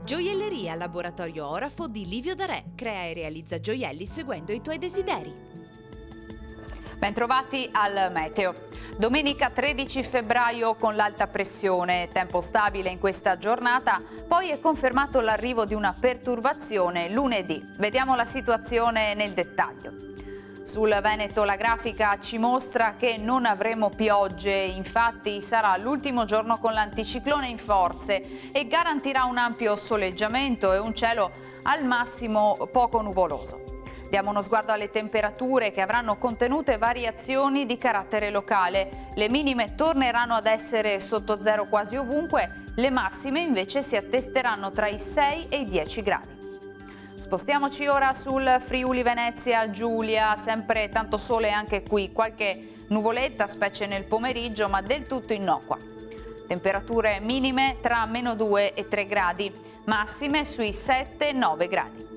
Gioielleria Laboratorio Orafo di Livio D'Arè. Crea e realizza gioielli seguendo i tuoi desideri. Bentrovati al meteo. Domenica 13 febbraio con l'alta pressione, tempo stabile in questa giornata, poi è confermato l'arrivo di una perturbazione lunedì. Vediamo la situazione nel dettaglio. Sul Veneto la grafica ci mostra che non avremo piogge, infatti sarà l'ultimo giorno con l'anticiclone in forze e garantirà un ampio soleggiamento e un cielo al massimo poco nuvoloso. Diamo uno sguardo alle temperature che avranno contenute variazioni di carattere locale. Le minime torneranno ad essere sotto zero quasi ovunque, le massime invece si attesteranno tra i 6 e i 10 gradi. Spostiamoci ora sul Friuli Venezia Giulia, sempre tanto sole anche qui, qualche nuvoletta specie nel pomeriggio ma del tutto innocua. Temperature minime tra -2 e 3 gradi, massime sui 7-9 gradi.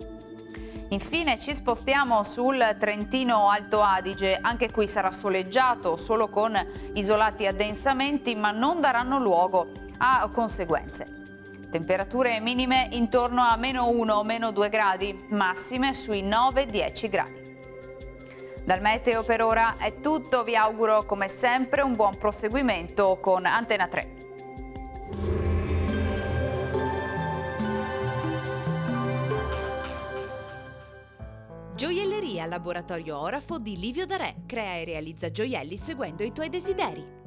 Infine ci spostiamo sul Trentino Alto Adige, anche qui sarà soleggiato solo con isolati addensamenti ma non daranno luogo a conseguenze. Temperature minime intorno a -1, -2 gradi, massime sui 9-10 gradi. Dal meteo per ora è tutto, vi auguro come sempre un buon proseguimento con Antena 3. Gioielleria Laboratorio Orafo di Livio D'Arè. Crea e realizza gioielli seguendo i tuoi desideri.